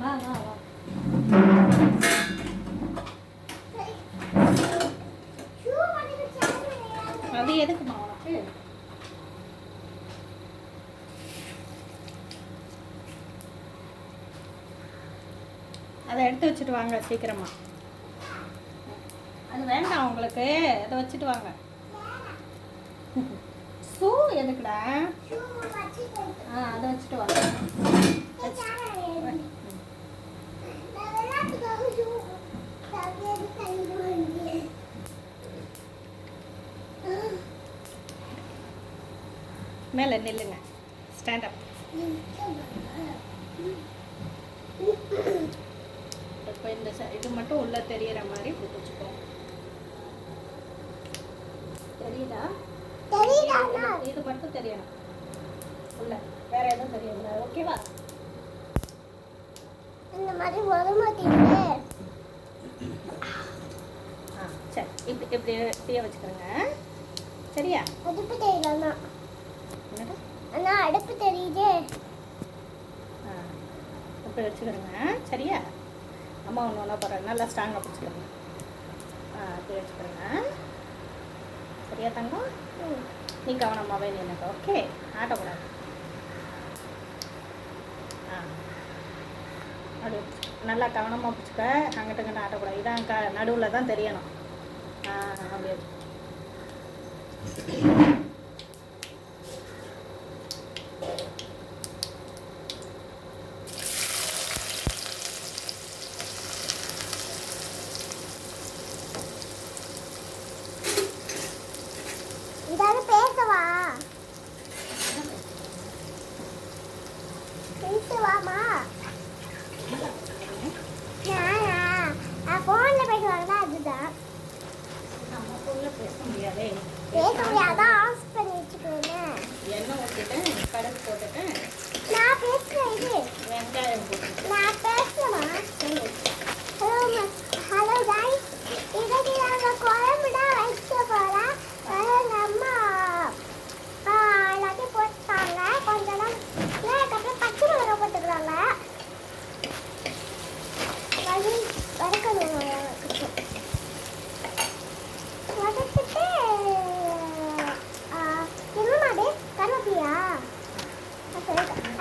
வா வா வா. அது எதுக்குமா உனக்கு? அதை எடுத்து வச்சுட்டு வாங்க சீக்கிரமா. அது வேண்டாம் உங்களுக்கு, அதை வச்சுட்டு வாங்க. ஷூ எதுக்குடா? அதை வச்சுட்டு வாங்க. மேலே நில்லுங்க. Stand up. இப்போ இந்த இது மட்டும் உள்ள தெரியற மாதிரி பிடிச்சிக்கோ. தெரியுதா? இது மட்டும் தெரியணும் உள்ள, வேற எதுவும் தெரியல. ஓகேவா? இந்த மாதிரி வர மாட்டேங்குது. சரி, இப்படி இப்படியே வச்சுக்கிறேங்க. சரியா? அடுப்பு தெரியலண்ணா. என்னடா அண்ணா அடுப்பு தெரியுது. இப்படி வச்சுக்கிறேங்க. சரியா? அம்மா ஒன்று ஒன்றா போடுறேன். நல்லா ஸ்ட்ராங்காக பிடிச்சிக்கிறேங்க. இப்படி வச்சுக்கிறேங்க. சரியா தங்கம்? நீ கவனமாகவே நினைக்க. ஓகே, ஆட்டக்கூடாது. அப்படி நல்லா கவனமாக பிடிச்சிக்க. அங்கிட்ட இங்கிட்ட ஆட்டக்கூடாது. இதான் நடுவில் தான் தெரியணும். அப்படியே இதாவது பேசவா? பேசுவாமா? நான் ஃபோனில் பேசுவாங்களா? அதுதான் நம்ம ஃபோனில் பேச முடியாதே. பேச முடியாதான். ஆஃப் பண்ணி வச்சுக்கோங்க. எண்ணெய் ஊற்றிட்டேன், கடுகு போட்டுட்டேன். நான் பேசுகிறேன். இது வெங்காயம் போட்டு நான் பேசுமா? ஹலோ ஹலோ கைஸ், இன்னைக்கு நாங்கள் குழம்பு தான் வைக்க போகிறோம். எங்கள் அம்மா எல்லாத்தையும் போட்டாங்க. கொஞ்சம் நாள் அதுக்கப்புறம் பச்சை மிளகாய் போட்டுக்கிறாங்க. வதக்கணும். வதக்கிட்டு என்னமாடி கருவேப்பிலையா?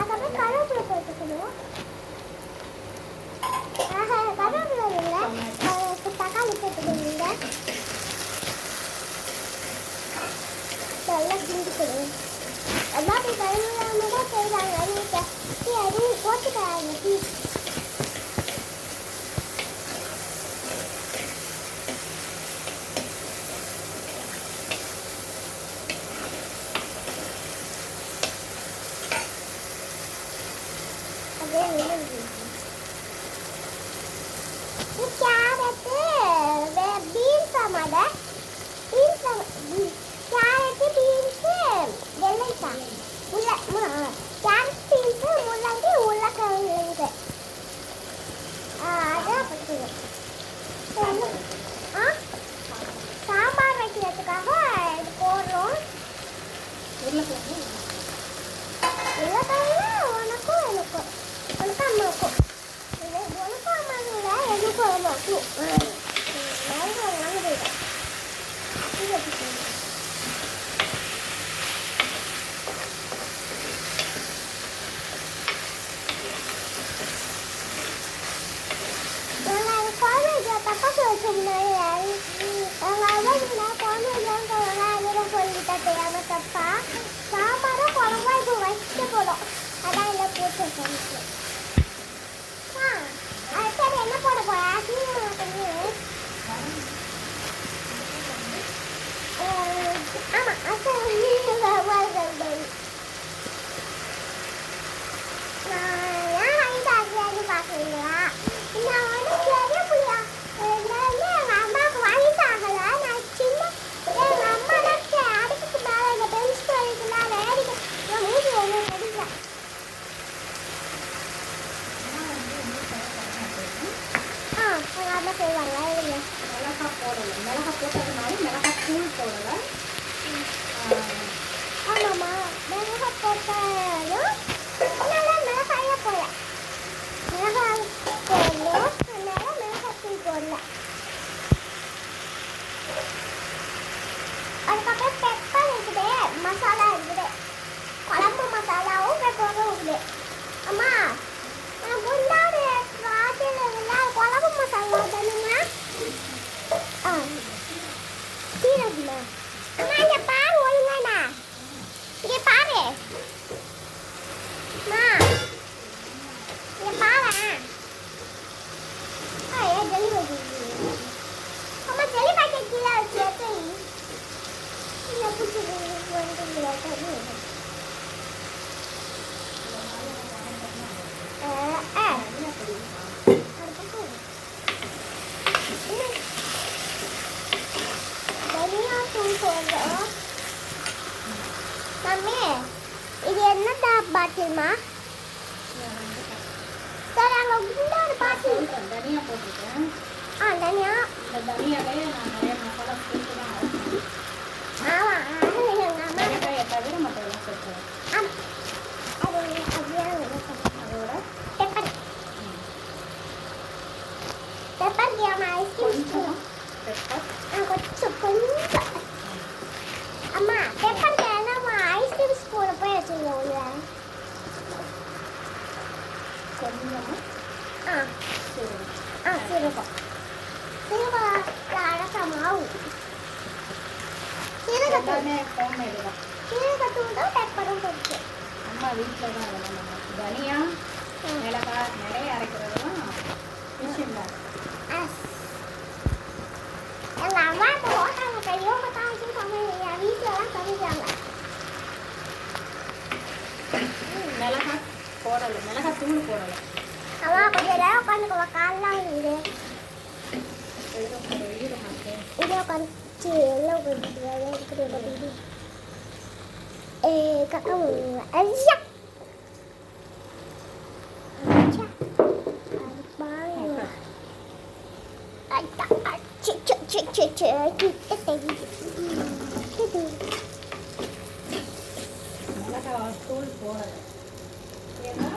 அதுக்கப்புறம் கருவேப்பிலை போட்டுக்கணும். கருவேப்பிலை இல்லை, தக்காளி போட்டுக்கணுங்க. நல்லா கிண்டிக்கணும். எல்லாத்தையும் கருவேப்பிலை தான் செய்வாங்க. நீங்கள் போட்டுக்கிறாங்க. கேரட்டு பீன்ஸ் ஆமாட பீன்ஸ் கேரட்டு பீன்ஸு வெள்ளைக்காய் கேரட் பீன்ஸு முள்ளங்கி உருளைக்கிழங்கு அதான் பச்சுக்கணும். சாம்பார் வைக்கிறதுக்காக இது போடுறோம். உருளைக்கிழங்கு உனக்கும் எனக்கும் உனக்கும் அம்மாவுக்கும் உனக்கும் அம்மாவுல எனக்கும் அம்மாவுக்கும் பக்கத்து வச்ச முன்னாடி தெரியாம தப்பா சாம்பார குழம்பா இப்போ வச்சுட்டு போடும். அதான் இல்லை போட்டு சரி என்ன போட போறா? ஆமா ஏன் வாங்கிட்டு ஆசையான்னு பாக்குறீங்களா? நான் வந்து பெரிய புள்ளியா எங்க அம்மாவுக்கு வாங்கிட்டு ஆகல. நான் சின்ன எங்க அம்மா தான் அடுப்புக்கு மேல இந்த பெஞ்ச் போயிருக்குலாம் வேடிக்கை நான் மூஞ்சி ஒன்று நடிக்கிறேன். எங்கள் அம்மா செய்வாங்க. மிளகாய் போடலை. மிளகாய் போட்டதுனால மிளகாய் தூள் போடலை. ஆமாம்மா மிளகாய் போட்டாலும் மிளகாயே போடல. மிளகாய் தெரியுமா சரி அங்கே இன்னொரு பாட்டி சொல்கிறேன், தனியாக போட்டிருக்கேன். தனியா இந்த தனியாவே நான் நிறைய மசாலா சேர்த்து தான் அரைப்பேன். ஆமாம் அது எங்கள் அம்மா மிளகாயை தவிர மற்றதெல்லாம் சேர்த்துவேன். ஆமாம் அது அப்படியே அதோட பெப்பர் பெப்பர் நம்ம ஐஸ்கிரீம் கொஞ்சம் பெப்பர், கொஞ்சம் அம்மா பெப்பர் நம்ம ஐஸ்கிரீம் ஸ்பூனை போய் வச்சுருந்தோம் உள்ள கொஞ்சமாக ஆ சீரகம். சீரகம் சீரகம் அடக்க மாவு சீரகத்தூள் எல்லாமே ஹோம்மேடு தான். சீரகத்தூள் தான் பெப்பரும் போட்டு அம்மா வீட்டில் தான் அதெல்லாம் பண்ணுவோம். தனியா மிளகாய் நிறைய அரைக்கிறதுலாம் மிஷின் தான். எங்கள் அம்மா இப்போ ஹோட்டலில் பெரியவங்க தான் வச்சுருக்காங்க என் வீட்டிலலாம் பண்ணிக்கிறாங்க மிளகாய் போடலை, மிளகாய் தூள் போடலை. அம்மா கொஞ்சம் நேரம் உட்காந்துக்குவா காலெலாம் இருக்குது ஈரமாக்கு இதே உட்காந்துச்சு எல்லாம் உட்காந்து கக்கா ஐயா மிளகாய் தூள் போடலை. ஏன்னா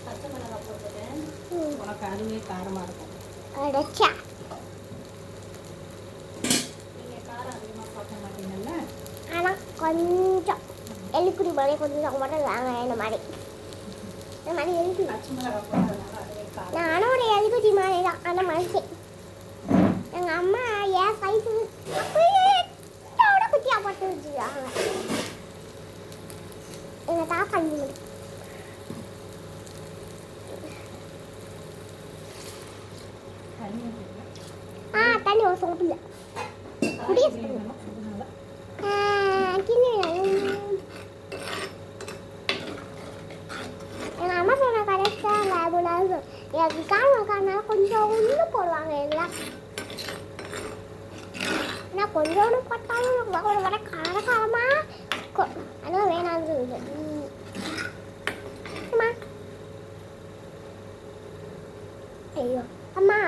பச்சை மிளகாய் போட்டுட்டேன், உனக்கு அதுவே காரமாக இருக்கும். அடச்சா நீங்கள் காரம் அதிகமாக சாப்பிட மாட்டீங்கல்ல. ஆனால் கொஞ்சம் எலிக்குடி மாதிரி கொஞ்சம் மட்டும் வாங்க இந்த மாதிரி எலிக்குடி பச்சை மிளகாய் போடுறதுனால அதுவே காரம். நானும் ஒரு எலிக்குடி மாதிரி தான் ஆனால் மனுஷன் எங்கள் அம்மா ஏன் சைஸு அப்படியே குட்டியாக போட்டு வச்சுருக்காங்க எங்கள் தாத்தா பண்ணி தண்ணி ஊற்றிக்கலாம். தண்ணி ஒரு சோப்பு இல்லை குடிய எங்கள் அம்மா சொன்ன கரெக்டாக லேபுலாக எனக்கு காரணம் கொஞ்சம் ஒன்று போடுவாங்க எல்லாம் ஆனால் கொஞ்சோண்டு போட்டாலும் வர காரமாக ஆனால் வேணான்னு சொல்லுது அம்மா ஐயோ அம்மா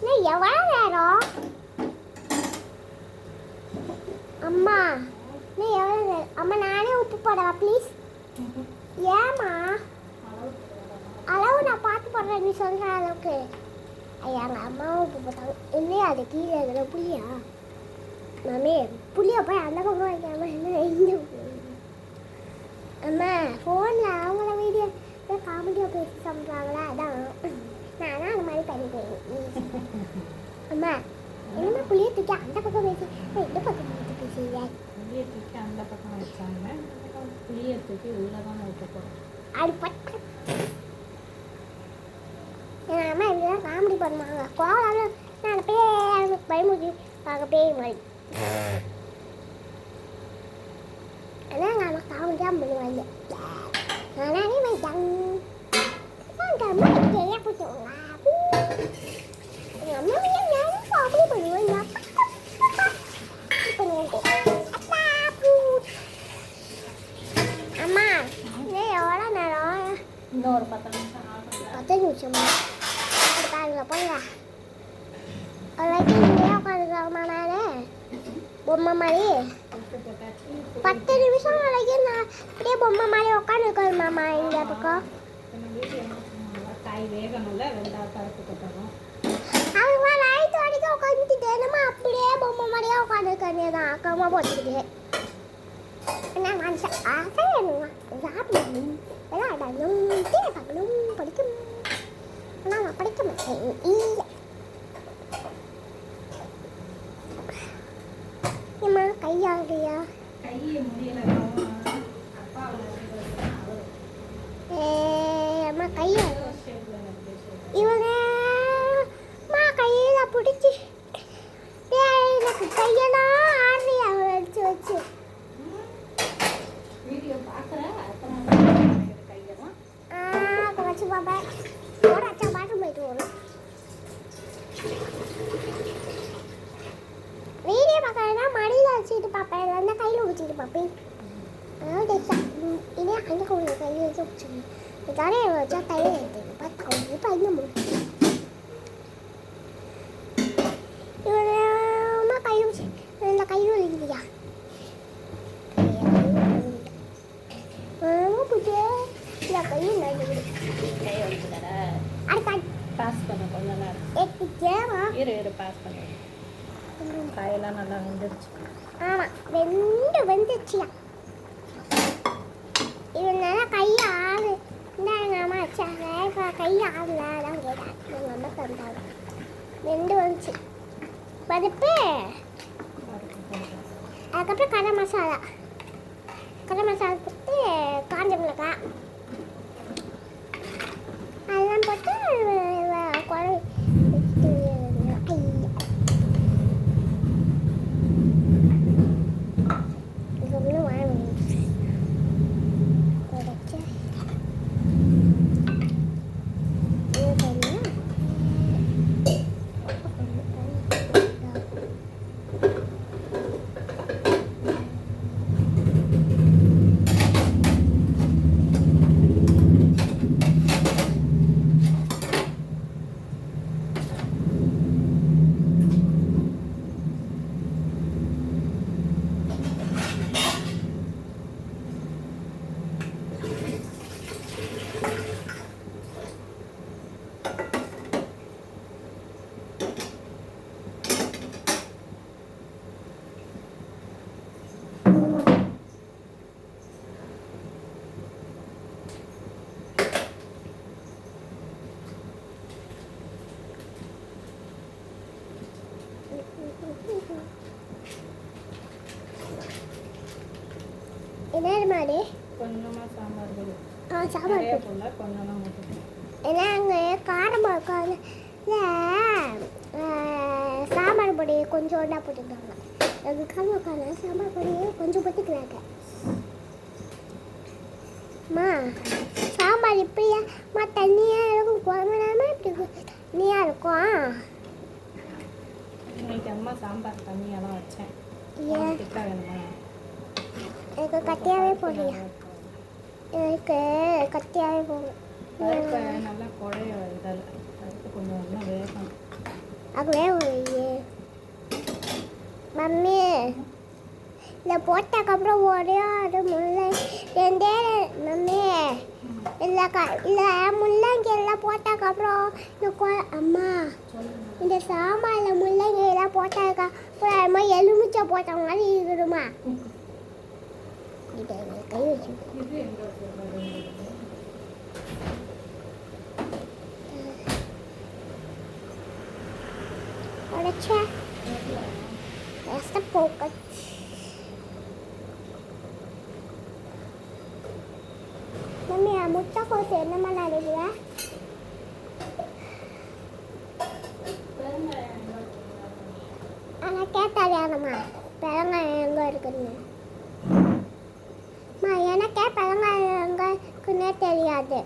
இன்னும் எவ்வளோ நேரம் அம்மா இன்னும் எவ்வளோ நேரம் அம்மா நானே உப்பு போடவா ப்ளீஸ் ஏம்மா அளவு நான் பார்த்து போடுறேன் நீ சொல்கிற அளவுக்கு ஐயா எங்கள் அம்மாவும் உப்பு போட்டாங்க இல்லையா அது கீழே அதில் புளியா மாமி புளியை போய் அந்த பக்கம் வைக்காம என்ன இங்கே அம்மா ஃபோனில் அவங்கள வீடியோ காமெடியாக பேசி சொல்கிறாங்களா அதான் நானும் அந்த மாதிரி பண்ணிக்கிறேன் அம்மா என்னம்மா புளியை தூக்கி அந்த பக்கம் பேசி இந்த பக்கம் பேசுறீங்க புளியை தூக்கி அந்த பக்கம் வச்சாங்க, புளியை தூக்கி உள்ளே தான் வைக்க போகிறோம். அது பட்டு எங்கள் அம்மா இப்படிதான் காமெடி பண்ணுவாங்க கோவம் நான் பேய் பயமுடி பார்க்க பேய் மாதிரி ஆனால் எங்கள் அம்மா காமெடி தான் பண்ணுவாங்க நானே வைத்தாங்க எங்கள் அம்மா நிறைய பிடிச்சவங்களா எங்கள் அம்மா நானும் காமெடி பண்ணுவேன் அம்மா இன்னும் எவ்வளோ நேரம் இன்னும் ஒரு 10 நிமிஷம் ஆகும். 10 நிமிஷமா பாருங்க போங்க ஒரு வரைக்கும் இங்கேயே உட்காந்துக்கலாமா நானே பொம்மை மாதிரி உப்பு போட்டாச்சு. 10 நிமிஷம் வரைக்கும் நான் அப்படியே பொம்மை மாதிரி உட்காந்துருக்கணுமாம்மா இந்த பக்கம் நம்ம வீட்டில் என்ன பண்ணுவாங்க, காய் வேகணும்ல, வெந்தால் பருப்பு கொட்டணும். அவங்க லைட் வரைக்கும் உட்காந்துட்டு நம்ம அப்படியே பொம்மை மாதிரியே உட்காந்துருக்கே தான் அக்கமாக போட்டுக்கிட்டு என்ன மனுஷன் ஆசை வேணுமா சாப்பிடணும் விளையாடணும் டிவி பார்க்கணும் படிக்கணும் ஆனால் நான் படிக்க மாட்டேன் இல்லை ஏம்மா கையாகியா கையை முடியல, அப்பா அம்மா கையா ஷேப்பில் இவங்க அம்மா கையில் பிடிச்சி எனக்கு கையெல்லாம் ஆடுறியா வச்சு வச்சு வீடியோ பார்க்குறேன், அத்தனை கையெல்லாம் வச்சு பார்ப்பேன் ஒரு அச்சா பாட்டு போயிட்டு வரும் வச்சுக்கணும். தலையை வச்சா தையல் எடுத்துக்கணும். பார்த்தா அவங்க பயந்து முடியும். இவரமா கையும் இந்த கையும் வலிக்குதுயா. புதிய இந்த கையும் நல்லது. கை வச்சுதாரா அடுத்த பாஸ் பண்ண கொஞ்ச நேரம் எடுத்துக்கேமா. இரு பாஸ் பண்ண காயெல்லாம் நல்லா வெந்துருச்சு. ஆமாம் வெந்துச்சியா. இதனால கை ஆறு இந்த எங்கள் அம்மா வச்சாங்க. இப்போ கை ஆறல தான் கேட்டேன். எங்கள் அம்மா தந்தாங்க. வெந்து வந்துச்சு பருப்பு. அதுக்கப்புறம் கரம் மசாலா போட்டு காஞ்ச மிளகாய் அதெல்லாம் போட்டு குழம்பு இதுக்கப்புறம் வாழ என்ன மாதிரி கொஞ்சமாக சாம்பார் பொடி சாம்பார் நிறைய போடல, கொஞ்சமாக மட்டும். ஏன்னா அங்கே காரமாக இருக்காது. சாம்பார் பொடி கொஞ்சோண்டா போட்டுக்கிறாங்க. அது காரமாக சாம்பார் பொடி கொஞ்சம் போட்டுக்கிறாங்க. அம்மா சாம்பார் இப்படியா தண்ணியாக இருக்கும். குழம்பு நேரமாக இப்படி தண்ணியாக இருக்கும். இன்னைக்கு அம்மா சாம்பார் தண்ணியெல்லாம் வச்சேன். ஏன் திட்டா வேணுமா? எனக்கு கட்டியாகவே போடலையா? எனக்கு கட்டியாகவே போகும். பருப்பை நல்லா குழைய இதழ் பருப்பு கொஞ்சம் நல்லா வேகணும். அதுவே ஒரு மம்மி இதை போட்டதுக்கப்புறம் ஒரே அது முள்ளை ரெண்டே மம்மி இல்லை முள்ளங்கி எல்லாம் போட்டதுக்கப்புறம் அம்மா இந்த சாம்பாரில் முள்ளங்கி எல்லாம் போட்டதுக்கப்புறம் அது மாதிரி எலுமிச்சை போட்ட மாதிரி இருக்குதுமா. இதை கை வச்சு உடைச்சா போக்க மம்மி முட்டைக்கோசு என்னம்மா நினைக்கிற? ஆனால் கேட்டாரியானம்மா பெருங்காயம் எங்கே இருக்குன்னு. எனக்கே பெருங்காயம் எங்கே இருக்குன்னே தெரியாது.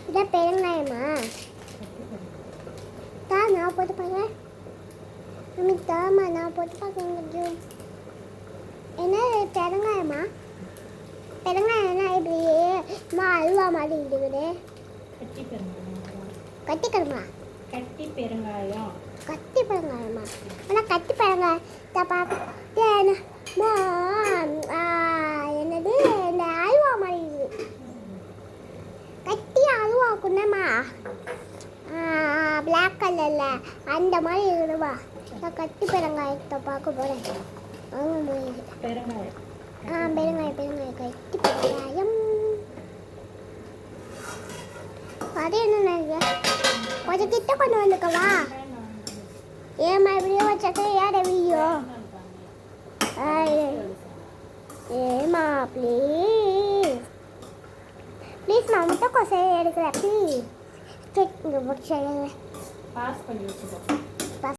இதான் பெருங்காயமா? தான் நான் போட்டு பார்க்குறேன். மம்மி தாமா நான் போட்டு பார்க்குறேன். என்ன பெருங்காயமா? பெருங்காயம் என்ன இப்படி அல்வா மாதிரி இருக்குது? கட்டிக்கணுமா? கட்டி பெருங்காயம். கட்டி பெருங்காயமா? ஆனால் கட்டி பெருங்காயத்தை பார்க்க என்னது இந்த அல்வா மாதிரி இருக்குது. கட்டி அல்வா குன்னம்மா பிளாக் கலரில் அந்த மாதிரி இருக்குதுமா. நான் கட்டி பெருங்காயத்தை பார்க்க போகிறேன். பெருங்காயம் பெருங்காயம் கட்டி பெருங்காயம். அது என்ன நினைக்கிறேன்? கொஞ்சம் கிட்ட கொண்டு வந்துக்கவா? ஏமா இப்படியே வச்சக்க ஏட வீடியோ? ஏமா ப்ளீஸ் நான் முட்டை கொசை எடுக்கிறேன் ப்ளீஸ். இங்கே போட்டு பாஸ் பண்ணி வச்சுக்கோ.